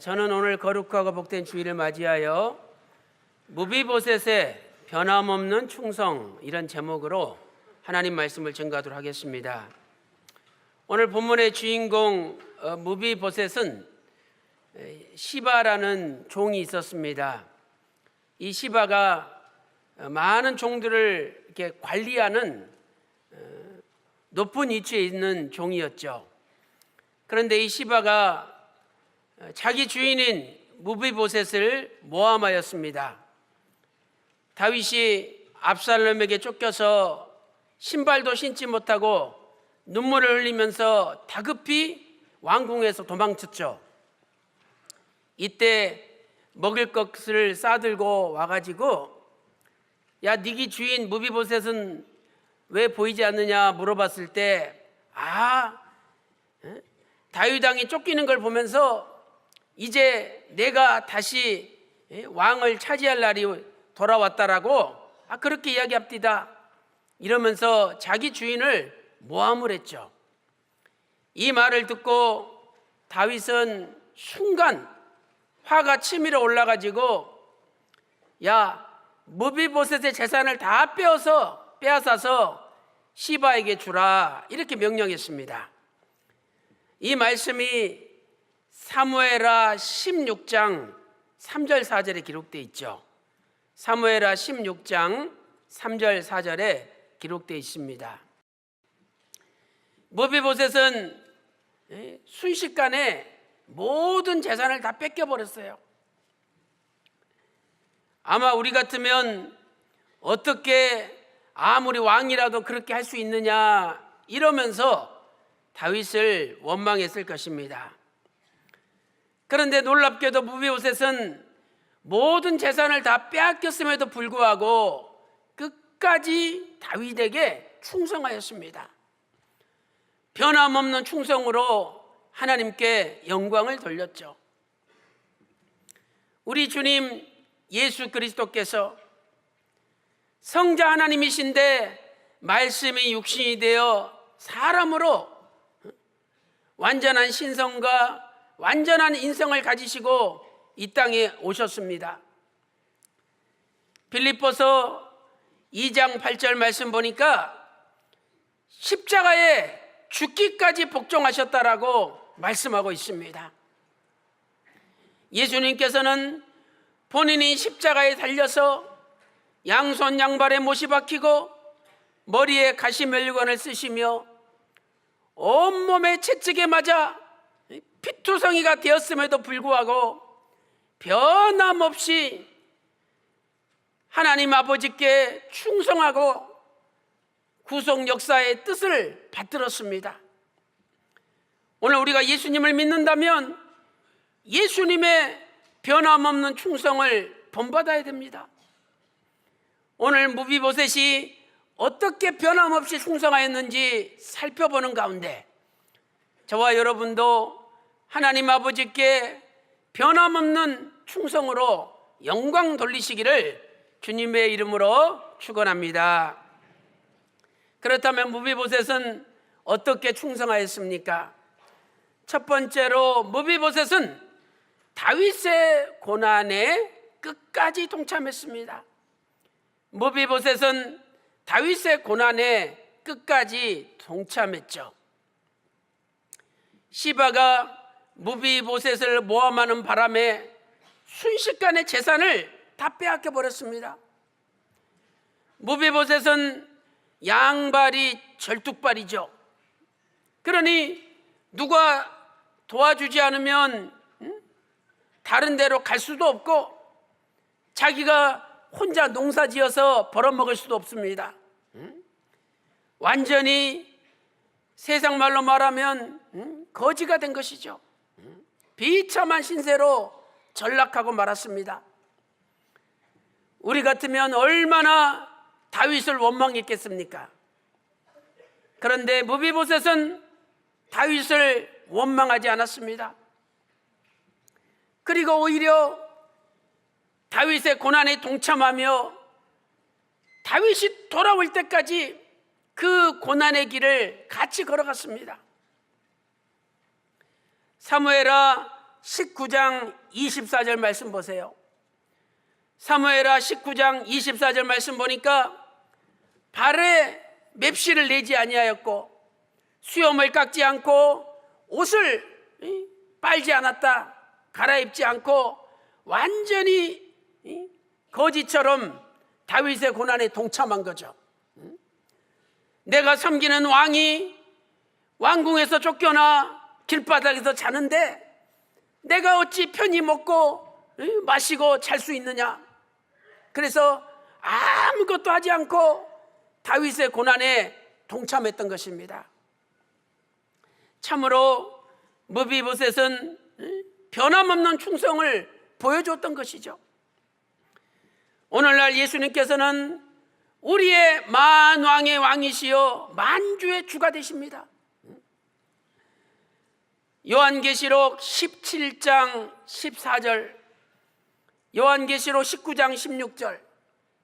저는 오늘 거룩하고 복된 주일을 맞이하여 무비보셋의 변함없는 충성, 이런 제목으로 하나님 말씀을 증거하도록 하겠습니다. 오늘 본문의 주인공 무비보셋은 시바라는 종이 있었습니다. 이 시바가 많은 종들을 이렇게 관리하는 높은 위치에 있는 종이었죠. 그런데 이 시바가 자기 주인인 무비보셋을 모함하였습니다. 다윗이 압살롬에게 쫓겨서 신발도 신지 못하고 눈물을 흘리면서 다급히 왕궁에서 도망쳤죠. 이때 먹을 것을 싸들고 와가지고 야, 네기 주인 무비보셋은 왜 보이지 않느냐 물어봤을 때 다윗 왕이 쫓기는 걸 보면서 이제 내가 다시 왕을 차지할 날이 돌아왔다라고 그렇게 이야기합디다, 이러면서 자기 주인을 모함을 했죠. 이 말을 듣고 다윗은 순간 화가 치밀어 올라가지고 야, 무비보셋의 재산을 다 빼앗아서 시바에게 주라, 이렇게 명령했습니다. 이 말씀이 사무엘하 16장 3절 4절에 기록되어 있죠. 사무엘하 16장 3절 4절에 기록되어 있습니다. 무비보셋은 순식간에 모든 재산을 다 뺏겨버렸어요. 아마 우리 같으면 어떻게 아무리 왕이라도 그렇게 할 수 있느냐 이러면서 다윗을 원망했을 것입니다. 그런데 놀랍게도 무비보셋은 모든 재산을 다 빼앗겼음에도 불구하고 끝까지 다윗에게 충성하였습니다. 변함없는 충성으로 하나님께 영광을 돌렸죠. 우리 주님 예수 그리스도께서 성자 하나님이신데 말씀이 육신이 되어 사람으로 완전한 신성과 완전한 인성을 가지시고 이 땅에 오셨습니다. 빌립보서 2장 8절 말씀 보니까 십자가에 죽기까지 복종하셨다라고 말씀하고 있습니다. 예수님께서는 본인이 십자가에 달려서 양손 양발에 못이 박히고 머리에 가시면류관을 쓰시며 온몸에 채찍에 맞아 피투성이가 되었음에도 불구하고 변함없이 하나님 아버지께 충성하고 구속 역사의 뜻을 받들었습니다. 오늘 우리가 예수님을 믿는다면 예수님의 변함없는 충성을 본받아야 됩니다. 오늘 무비보셋이 어떻게 변함없이 충성하였는지 살펴보는 가운데 저와 여러분도 하나님 아버지께 변함없는 충성으로 영광 돌리시기를 주님의 이름으로 축원합니다. 그렇다면 무비보셋은 어떻게 충성하였습니까? 첫 번째로 무비보셋은 다윗의 고난에 끝까지 동참했습니다. 무비보셋은 다윗의 고난에 끝까지 동참했죠. 시바가 무비보셋을 모함하는 바람에 순식간에 재산을 다 빼앗겨 버렸습니다. 무비보셋은 양발이 절뚝발이죠. 그러니 누가 도와주지 않으면 다른 데로 갈 수도 없고 자기가 혼자 농사지어서 벌어먹을 수도 없습니다. 완전히 세상 말로 말하면 거지가 된 것이죠. 비참한 신세로 전락하고 말았습니다. 우리 같으면 얼마나 다윗을 원망했겠습니까? 그런데 무비보셋은 다윗을 원망하지 않았습니다. 그리고 오히려 다윗의 고난에 동참하며 다윗이 돌아올 때까지 그 고난의 길을 같이 걸어갔습니다. 사무엘하 19장 24절 말씀 보세요. 사무엘하 19장 24절 말씀 보니까 발에 맵시를 내지 아니하였고 수염을 깎지 않고 옷을 빨지 않았다. 갈아입지 않고 완전히 거지처럼 다윗의 고난에 동참한 거죠. 내가 섬기는 왕이 왕궁에서 쫓겨나 길바닥에서 자는데 내가 어찌 편히 먹고 마시고 잘 수 있느냐. 그래서 아무것도 하지 않고 다윗의 고난에 동참했던 것입니다. 참으로 무비보셋은 변함없는 충성을 보여줬던 것이죠. 오늘날 예수님께서는 우리의 만왕의 왕이시요 만주의 주가 되십니다. 요한계시록 17장 14절, 요한계시록 19장 16절,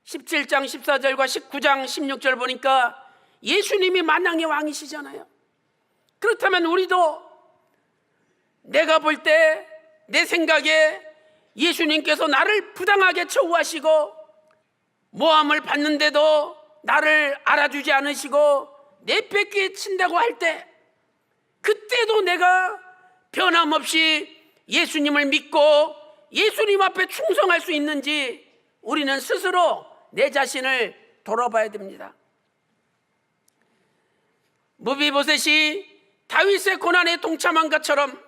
17장 14절과 19장 16절 보니까 예수님이 만왕의 왕이시잖아요. 그렇다면 우리도 내가 볼 때 내 생각에 예수님께서 나를 부당하게 처우하시고 모함을 받는데도 나를 알아주지 않으시고 내뺏기에 친다고 할 때, 그때도 내가 변함없이 예수님을 믿고 예수님 앞에 충성할 수 있는지 우리는 스스로 내 자신을 돌아봐야 됩니다. 무비보셋이 다윗의 고난에 동참한 것처럼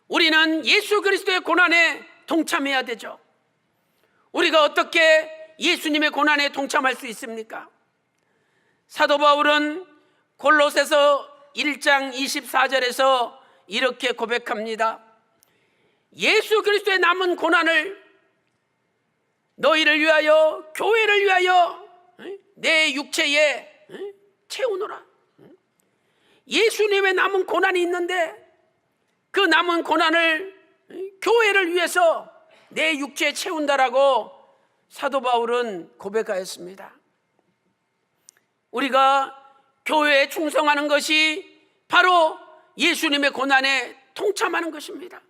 우리는 예수 그리스도의 고난에 동참해야 되죠. 우리가 어떻게 예수님의 고난에 동참할 수 있습니까? 사도 바울은 골로새서 1장 24절에서 이렇게 고백합니다. 예수 그리스도의 남은 고난을 너희를 위하여, 교회를 위하여 내 육체에 채우노라. 예수님의 남은 고난이 있는데 그 남은 고난을 교회를 위해서 내 육체에 채운다라고 사도 바울은 고백하였습니다. 우리가 교회에 충성하는 것이 바로 예수님의 고난에 동참하는 것입니다.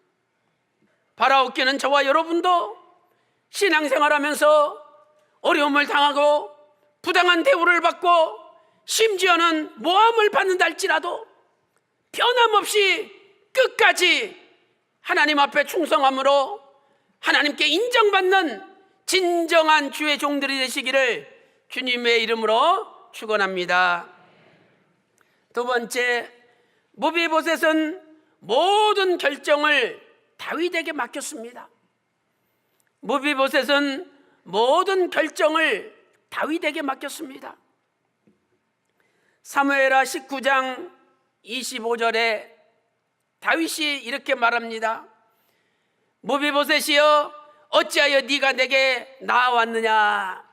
바라옵기는 저와 여러분도 신앙생활하면서 어려움을 당하고 부당한 대우를 받고 심지어는 모함을 받는다 할지라도 변함없이 끝까지 하나님 앞에 충성함으로 하나님께 인정받는 진정한 주의 종들이 되시기를 주님의 이름으로 축원합니다. 두 번째, 무비보셋은 모든 결정을 다윗에게 맡겼습니다. 무비보셋은 모든 결정을 다윗에게 맡겼습니다. 사무엘하 19장 25절에 다윗이 이렇게 말합니다. 무비보셋이여 어찌하여 네가 내게 나아왔느냐.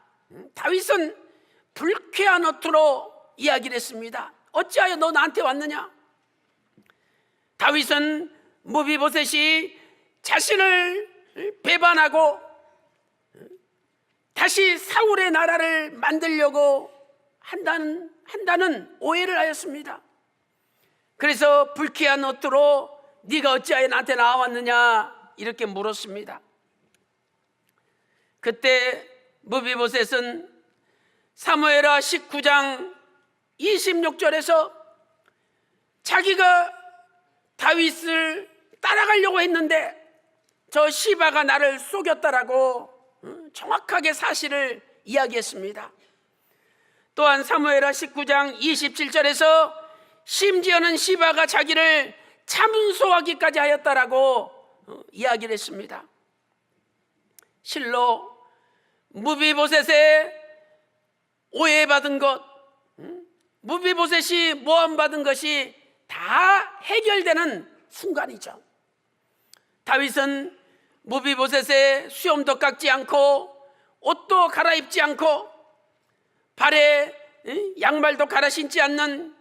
다윗은 불쾌한 어투로 이야기를 했습니다. 어찌하여 너 나한테 왔느냐. 다윗은 무비보셋이 자신을 배반하고 다시 사울의 나라를 만들려고 한다는 오해를 하였습니다. 그래서 불쾌한 어투로 네가 어찌하여 나한테 나왔느냐 이렇게 물었습니다. 그때 무비보셋은 사무엘하 19장 26절에서 자기가 다윗을 따라가려고 했는데 저 시바가 나를 속였다라고 정확하게 사실을 이야기했습니다. 또한 사무엘하 19장 27절에서 심지어는 시바가 자기를 참소하기까지 하였다라고 이야기를 했습니다. 실로 무비보셋의 오해받은 것, 무비보셋이 모함받은 것이 다 해결되는 순간이죠. 다윗은 무비보셋의 수염도 깎지 않고 옷도 갈아입지 않고 발에 양말도 갈아 신지 않는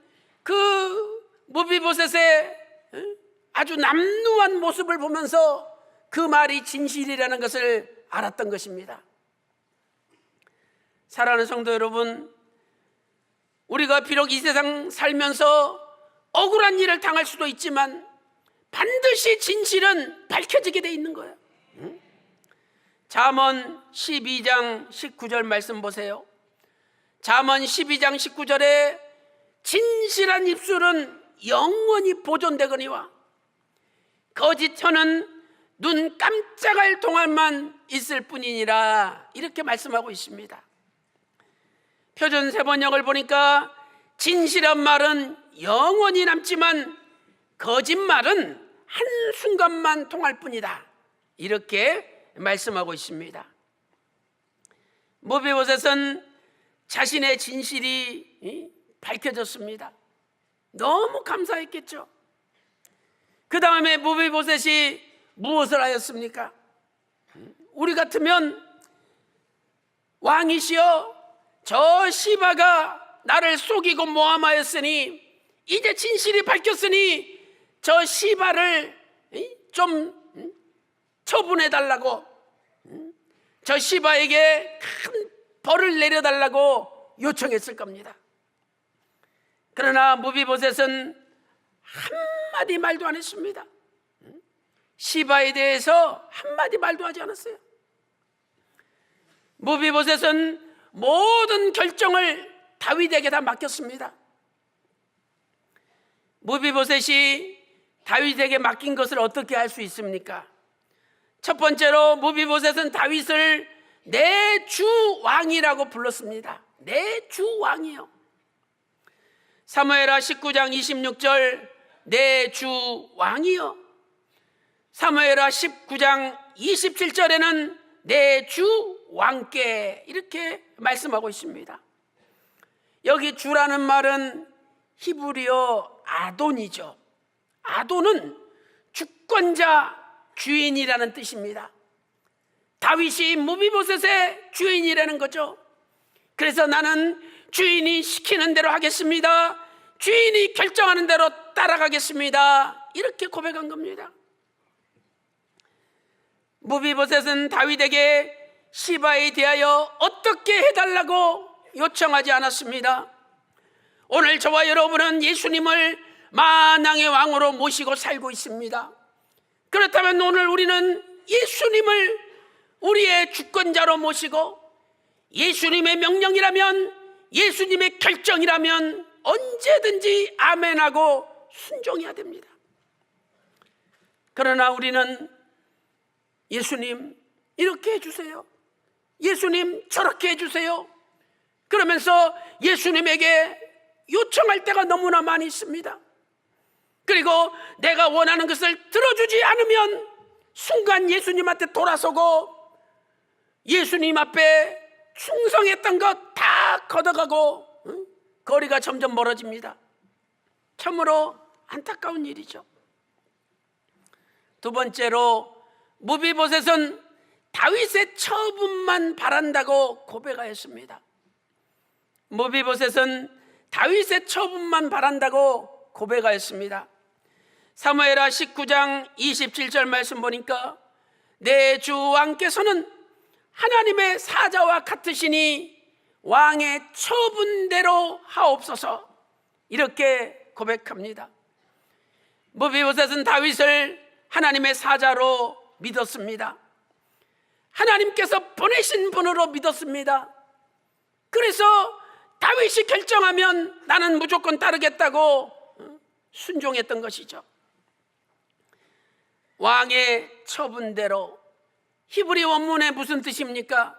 그 무비보셋의 아주 남루한 모습을 보면서 그 말이 진실이라는 것을 알았던 것입니다. 사랑하는 성도 여러분, 우리가 비록 이 세상 살면서 억울한 일을 당할 수도 있지만 반드시 진실은 밝혀지게 돼 있는 거예요. 잠언 12장 19절 말씀 보세요. 잠언 12장 19절에 진실한 입술은 영원히 보존되거니와 거짓 혀는 눈 깜짝할 동안만 있을 뿐이니라, 이렇게 말씀하고 있습니다. 표준 세번역을 보니까 진실한 말은 영원히 남지만 거짓말은 한순간만 통할 뿐이다, 이렇게 말씀하고 있습니다. 무비보셋은 자신의 진실이 밝혀졌습니다. 너무 감사했겠죠. 그 다음에 무비보셋이 무엇을 하였습니까? 우리 같으면 왕이시여, 저 시바가 나를 속이고 모함하였으니 이제 진실이 밝혔으니 저 시바를 좀 처분해달라고, 저 시바에게 큰 벌을 내려달라고 요청했을 겁니다. 그러나 무비보셋은 한마디 말도 안 했습니다. 시바에 대해서 한마디 말도 하지 않았어요. 무비보셋은 모든 결정을 다윗에게 다 맡겼습니다. 무비보셋이 다윗에게 맡긴 것을 어떻게 할 수 있습니까? 첫 번째로 무비보셋은 다윗을 내 주 왕이라고 불렀습니다. 내 주 왕이요. 사무엘하 19장 26절 내 주 왕이요. 사무엘하 19장 27절에는 내 주 왕께, 이렇게 말씀하고 있습니다. 여기 주라는 말은 히브리어 아돈이죠. 아돈은 주권자, 주인이라는 뜻입니다. 다윗이 무비보셋의 주인이라는 거죠. 그래서 나는 주인이 시키는 대로 하겠습니다, 주인이 결정하는 대로 따라가겠습니다, 이렇게 고백한 겁니다. 무비보셋은 다윗에게 시바에 대하여 어떻게 해달라고 요청하지 않았습니다. 오늘 저와 여러분은 예수님을 만왕의 왕으로 모시고 살고 있습니다. 그렇다면 오늘 우리는 예수님을 우리의 주권자로 모시고 예수님의 명령이라면, 예수님의 결정이라면 언제든지 아멘하고 순종해야 됩니다. 그러나 우리는 예수님 이렇게 해주세요, 예수님 저렇게 해주세요, 그러면서 예수님에게 요청할 때가 너무나 많이 있습니다. 그리고 내가 원하는 것을 들어주지 않으면 순간 예수님한테 돌아서고 예수님 앞에 충성했던 것 다 걷어가고 거리가 점점 멀어집니다. 참으로 안타까운 일이죠. 두 번째로 무비보셋은 다윗의 처분만 바란다고 고백하였습니다. 무비보셋은 다윗의 처분만 바란다고 고백하였습니다. 사무엘하 19장 27절 말씀 보니까 내 주 왕께서는 하나님의 사자와 같으시니 왕의 처분대로 하옵소서, 이렇게 고백합니다. 무비보셋은 다윗을 하나님의 사자로 믿었습니다. 하나님께서 보내신 분으로 믿었습니다. 그래서 다윗이 결정하면 나는 무조건 따르겠다고 순종했던 것이죠. 왕의 처분대로, 히브리 원문에 무슨 뜻입니까?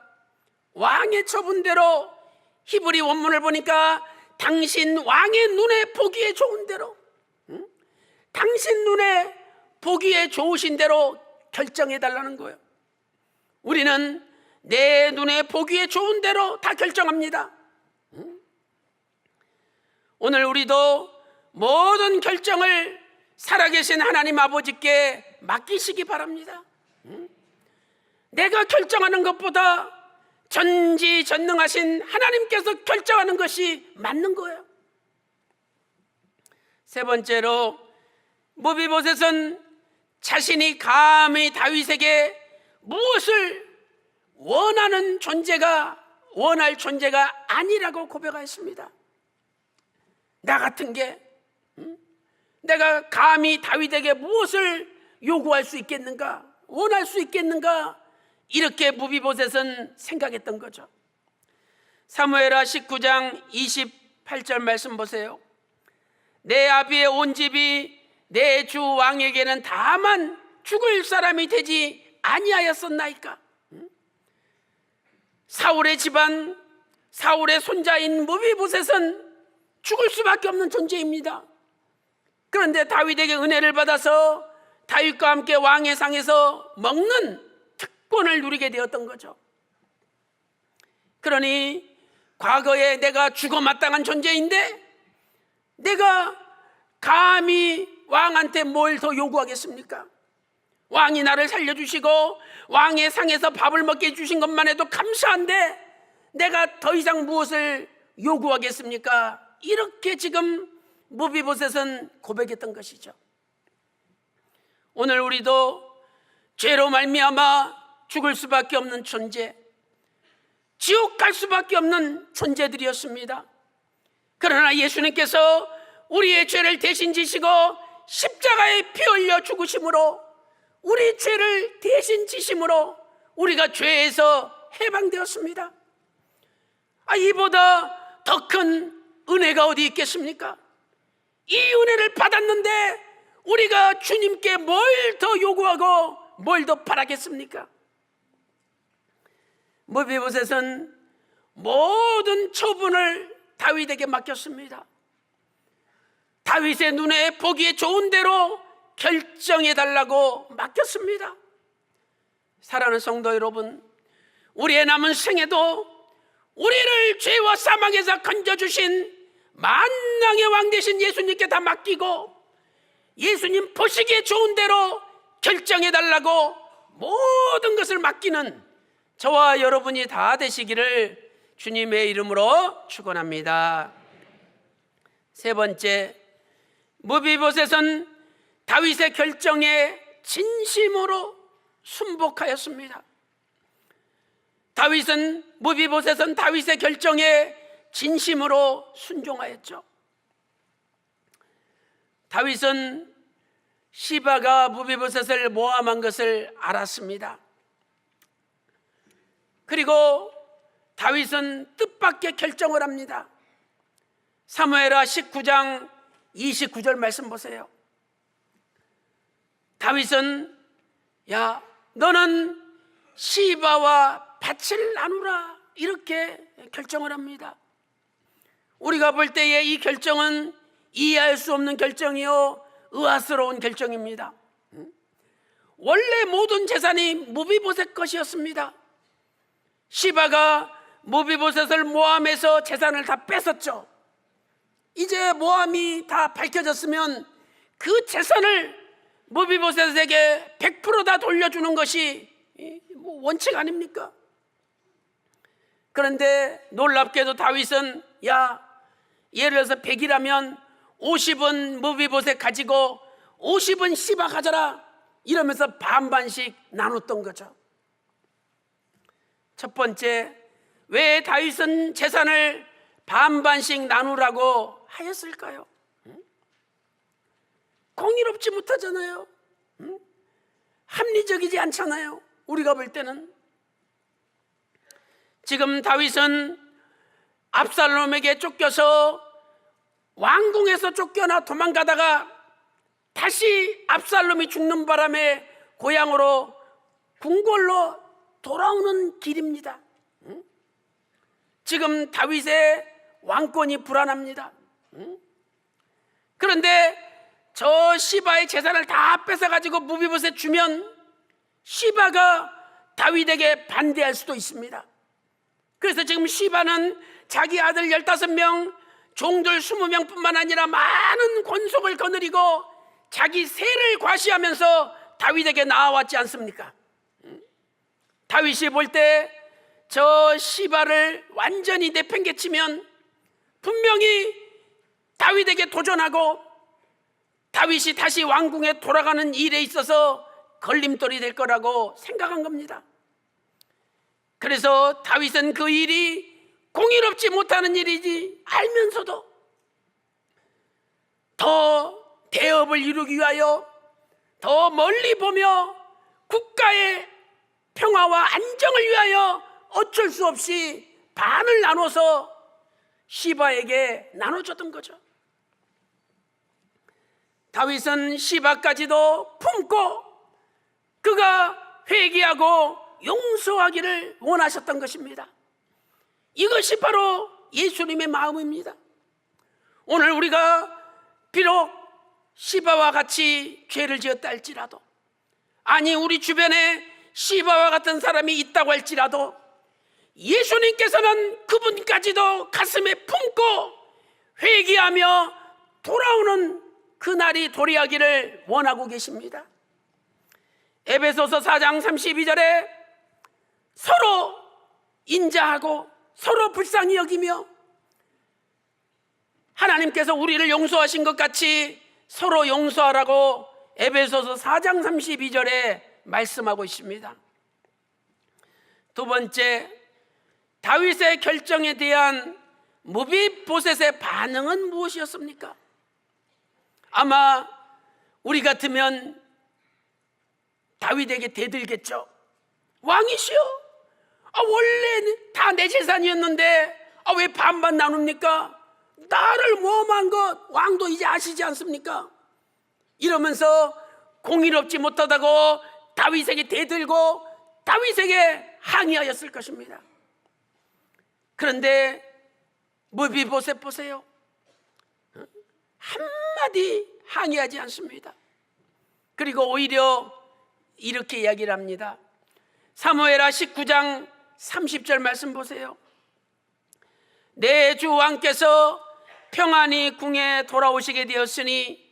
왕의 처분대로, 히브리 원문을 보니까 당신 왕의 눈에 보기에 좋은 대로, 당신 눈에 보기에 좋으신 대로 결정해달라는 거예요. 우리는 내 눈에 보기에 좋은 대로 다 결정합니다. 오늘 우리도 모든 결정을 살아계신 하나님 아버지께 맡기시기 바랍니다. 내가 결정하는 것보다 전지전능하신 하나님께서 결정하는 것이 맞는 거예요. 세 번째로 무비보셋은 자신이 감히 다윗에게 무엇을 원할 존재가 아니라고 고백하였습니다. 나 같은 게 내가 감히 다윗에게 무엇을 요구할 수 있겠는가, 원할 수 있겠는가, 이렇게 무비보셋은 생각했던 거죠. 사무엘하 19장 28절 말씀 보세요. 내 아비의 온 집이 내 주 왕에게는 다만 죽을 사람이 되지 아니하였었나이까. 사울의 집안, 사울의 손자인 무비보셋은 죽을 수밖에 없는 존재입니다. 그런데 다윗에게 은혜를 받아서 다윗과 함께 왕의 상에서 먹는 특권을 누리게 되었던 거죠. 그러니 과거에 내가 죽어 마땅한 존재인데 내가 감히 왕한테 뭘 더 요구하겠습니까? 왕이 나를 살려주시고 왕의 상에서 밥을 먹게 해주신 것만 해도 감사한데 내가 더 이상 무엇을 요구하겠습니까? 이렇게 지금 무비보셋은 고백했던 것이죠. 오늘 우리도 죄로 말미암아 죽을 수밖에 없는 존재, 지옥 갈 수밖에 없는 존재들이었습니다. 그러나 예수님께서 우리의 죄를 대신 지시고 십자가에 피 흘려 죽으심으로, 우리 죄를 대신 지심으로 우리가 죄에서 해방되었습니다. 이보다 더 큰 은혜가 어디 있겠습니까? 이 은혜를 받았는데 우리가 주님께 뭘 더 요구하고 뭘 더 바라겠습니까? 무비보셋은 모든 처분을 다윗에게 맡겼습니다. 다윗의 눈에 보기에 좋은 대로 결정해달라고 맡겼습니다. 사랑하는 성도 여러분, 우리의 남은 생에도 우리를 죄와 사망에서 건져주신 만왕의 왕 되신 예수님께 다 맡기고 예수님 보시기에 좋은 대로 결정해달라고 모든 것을 맡기는 저와 여러분이 다 되시기를 주님의 이름으로 축원합니다. 세 번째, 무비보셋은 다윗의 결정에 진심으로 순복하였습니다. 무비보셋은 다윗의 결정에 진심으로 순종하였죠. 다윗은 시바가 무비보셋을 모함한 것을 알았습니다. 그리고 다윗은 뜻밖의 결정을 합니다. 사무엘하 19장 29절 말씀 보세요. 다윗은 야, 너는 시바와 밭을 나누라, 이렇게 결정을 합니다. 우리가 볼 때에 이 결정은 이해할 수 없는 결정이요 의아스러운 결정입니다. 원래 모든 재산이 무비보셋 것이었습니다. 시바가 무비보셋을 모함해서 재산을 다 뺏었죠. 이제 모함이 다 밝혀졌으면 그 재산을 무비보셋에게 100% 다 돌려주는 것이 원칙 아닙니까? 그런데 놀랍게도 다윗은 예를 들어서 100이라면 50은 무비보셋 가지고 50은 시바 가져라, 이러면서 반반씩 나눴던 거죠. 첫 번째, 왜 다윗은 재산을 반반씩 나누라고 하였을까요? 공의롭지 못하잖아요. 합리적이지 않잖아요. 우리가 볼 때는. 지금 다윗은 압살롬에게 쫓겨서 왕궁에서 쫓겨나 도망가다가 다시 압살롬이 죽는 바람에 고향으로 궁궐로 돌아오는 길입니다. 지금 다윗의 왕권이 불안합니다. 그런데 저 시바의 재산을 다 뺏어가지고 무비보셋 주면 시바가 다윗에게 반대할 수도 있습니다. 그래서 지금 시바는 자기 아들 15명, 종들 20명뿐만 아니라 많은 권속을 거느리고 자기 세를 과시하면서 다윗에게 나아왔지 않습니까? 다윗이 볼 때 저 시바를 완전히 내팽개치면 분명히 다윗에게 도전하고 다윗이 다시 왕궁에 돌아가는 일에 있어서 걸림돌이 될 거라고 생각한 겁니다. 그래서 다윗은 그 일이 공의롭지 못하는 일이지 알면서도 더 대업을 이루기 위하여 더 멀리 보며 국가의 평화와 안정을 위하여 어쩔 수 없이 반을 나눠서 시바에게 나눠줬던 거죠. 다윗은 시바까지도 품고 그가 회개하고 용서하기를 원하셨던 것입니다. 이것이 바로 예수님의 마음입니다. 오늘 우리가 비록 시바와 같이 죄를 지었다 할지라도, 아니 우리 주변에 시바와 같은 사람이 있다고 할지라도, 예수님께서는 그분까지도 가슴에 품고 회개하며 돌아오는 그날이 도래하기를 원하고 계십니다. 에베소서 4장 32절에 서로 인자하고 서로 불쌍히 여기며 하나님께서 우리를 용서하신 것 같이 서로 용서하라고 에베소서 4장 32절에 말씀하고 있습니다. 두 번째, 다윗의 결정에 대한 무비보셋의 반응은 무엇이었습니까? 아마 우리 같으면 다윗에게 대들겠죠. 왕이시여, 원래 다 내 재산이었는데 왜 반반 나눕니까? 나를 모험한 것 왕도 이제 아시지 않습니까? 이러면서 공의롭지 못하다고 다윗에게 대들고 다윗에게 항의하였을 것입니다. 그런데 무비보셋 보세요. 한마디 항의하지 않습니다. 그리고 오히려 이렇게 이야기를 합니다. 사무엘하 19장 30절 말씀 보세요. 내 주 왕께서 평안히 궁에 돌아오시게 되었으니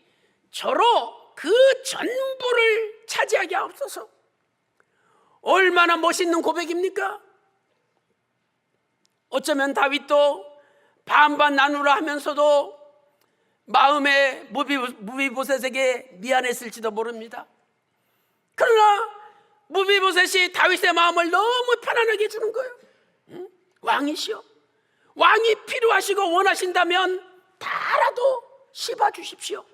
저로 그 전부를 차지하게 하옵소서. 얼마나 멋있는 고백입니까? 어쩌면 다윗도 반반 나누라 하면서도 마음에 무비보셋에게 미안했을지도 모릅니다. 그러나 무비보셋이 다윗의 마음을 너무 편안하게 해주는 거예요. 왕이시여, 왕이 필요하시고 원하신다면 다라도 씹어 주십시오.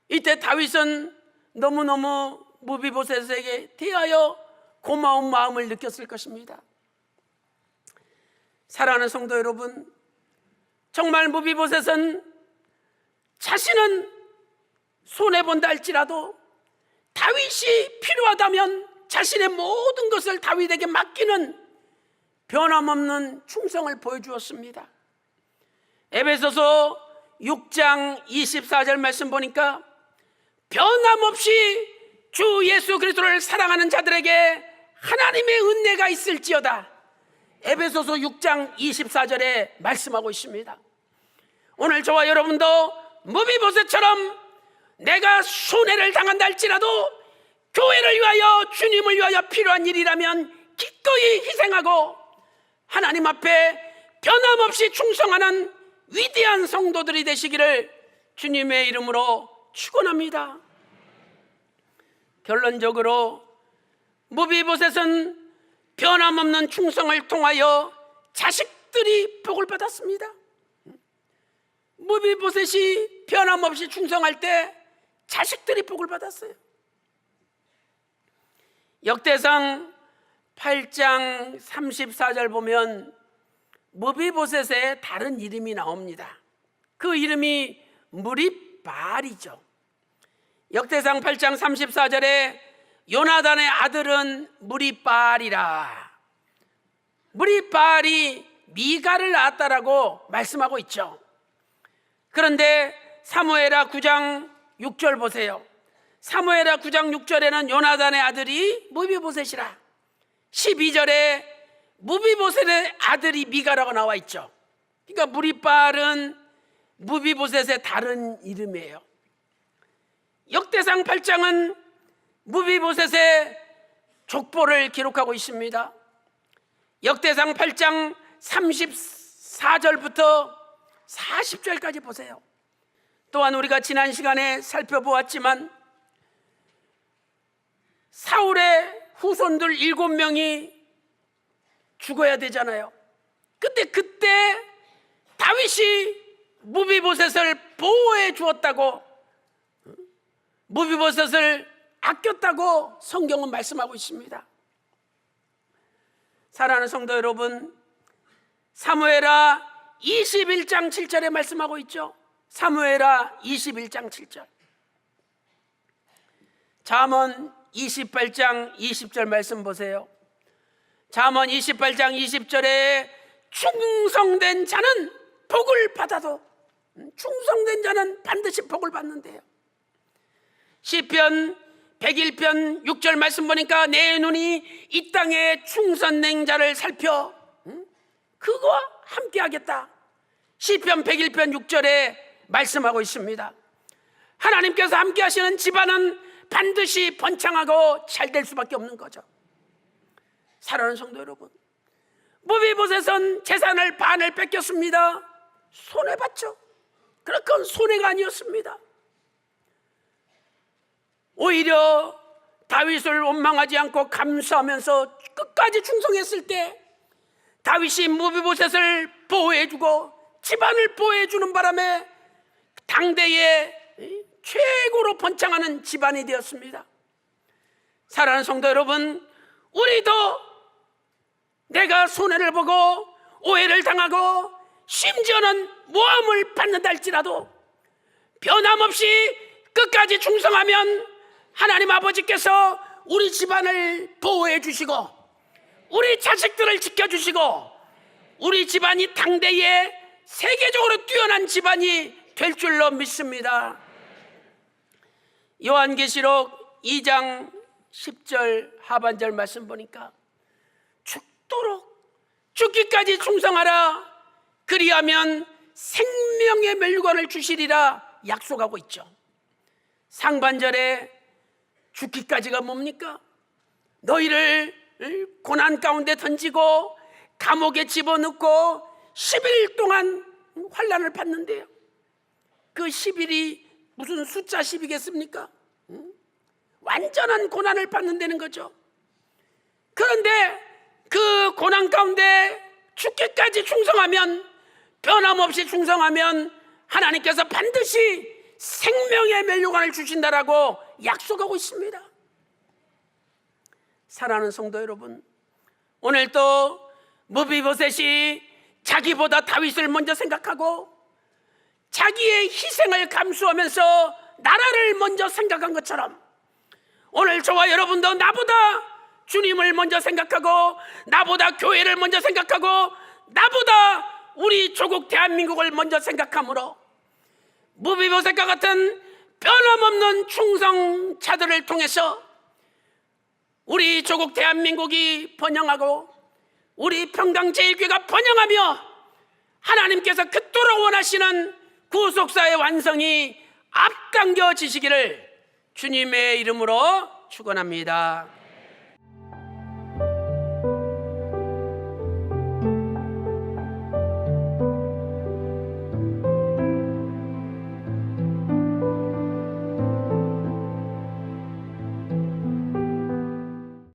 이때 다윗은 너무너무 무비보셋에게 대하여 고마운 마음을 느꼈을 것입니다. 사랑하는 성도 여러분, 정말 무비보셋은 자신은 손해본다 할지라도 다윗이 필요하다면 자신의 모든 것을 다윗에게 맡기는 변함없는 충성을 보여주었습니다. 에베소서 6장 24절 말씀 보니까 변함없이 주 예수 그리스도를 사랑하는 자들에게 하나님의 은혜가 있을지어다. 에베소서 6장 24절에 말씀하고 있습니다. 오늘 저와 여러분도 무비보셋처럼 내가 손해를 당한다 할지라도 교회를 위하여, 주님을 위하여 필요한 일이라면 기꺼이 희생하고 하나님 앞에 변함없이 충성하는 위대한 성도들이 되시기를 주님의 이름으로 축원합니다. 결론적으로 무비보셋은 변함없는 충성을 통하여 자식들이 복을 받았습니다. 무비보셋이 변함없이 충성할 때 자식들이 복을 받았어요. 역대상 8장 34절 보면 무비보셋의 다른 이름이 나옵니다. 그 이름이 무리바알이죠. 역대상 8장 34절에 요나단의 아들은 무리바알이라, 무리바알이 미가를 낳았다라고 말씀하고 있죠. 그런데 사무엘하 9장 6절 보세요. 사무엘하 9장 6절에는 요나단의 아들이 무비보셋이라, 12절에 무비보셋의 아들이 미가라고 나와 있죠. 그러니까 무리바알은 무비보셋의 다른 이름이에요. 역대상 8장은 무비보셋의 족보를 기록하고 있습니다. 역대상 8장 34절부터 40절까지 보세요. 또한 우리가 지난 시간에 살펴보았지만 사울의 후손들 7명이 죽어야 되잖아요. 근데 그때 다윗이 무비보셋을 보호해 주었다고 무비보셋을 아꼈다고 성경은 말씀하고 있습니다. 사랑하는 성도 여러분, 사무엘하 21장 7절에 말씀하고 있죠. 사무엘하 21장 7절. 잠언 28장 20절 말씀 보세요. 잠언 28장 20절에 충성된 자는 복을 받아도, 충성된 자는 반드시 복을 받는데요. 시편 101편 6절 말씀 보니까 내 눈이 이 땅의 충성된 자를 살펴 그와 함께 하겠다. 시편 101편 6절에 말씀하고 있습니다. 하나님께서 함께 하시는 집안은 반드시 번창하고 잘 될 수밖에 없는 거죠. 사랑하는 성도 여러분, 무비보셋은 재산을 반을 뺏겼습니다. 손해봤죠. 그렇건 손해가 아니었습니다. 오히려 다윗을 원망하지 않고 감수하면서 끝까지 충성했을 때 다윗이 무비보셋을 보호해주고 집안을 보호해주는 바람에 당대의 최고로 번창하는 집안이 되었습니다. 사랑하는 성도 여러분, 우리도 내가 손해를 보고 오해를 당하고 심지어는 모함을 받는다 할지라도 변함없이 끝까지 충성하면 하나님 아버지께서 우리 집안을 보호해 주시고 우리 자식들을 지켜주시고 우리 집안이 당대의 세계적으로 뛰어난 집안이 될 줄로 믿습니다. 요한계시록 2장 10절 하반절 말씀 보니까 죽도록 죽기까지 충성하라, 그리하면 생명의 멸관을 주시리라 약속하고 있죠. 상반절에 죽기까지가 뭡니까? 너희를 고난 가운데 던지고 감옥에 집어넣고 10일 동안 환난을 받는데요. 그 10일이 무슨 숫자 10이겠습니까? 완전한 고난을 받는다는 거죠. 그런데 그 고난 가운데 죽기까지 충성하면, 변함없이 충성하면 하나님께서 반드시 생명의 멸류관을 주신다라고 약속하고 있습니다. 사랑하는 성도 여러분, 오늘도 무비보셋이 자기보다 다윗을 먼저 생각하고 자기의 희생을 감수하면서 나라를 먼저 생각한 것처럼 오늘 저와 여러분도 나보다 주님을 먼저 생각하고 나보다 교회를 먼저 생각하고 나보다 우리 조국 대한민국을 먼저 생각함으로 무비보셋과 같은 변함없는 충성자들을 통해서 우리 조국 대한민국이 번영하고 우리 평강제일교회가 번영하며 하나님께서 그토록 원하시는 구속사의 완성이 앞당겨지시기를 주님의 이름으로 축원합니다.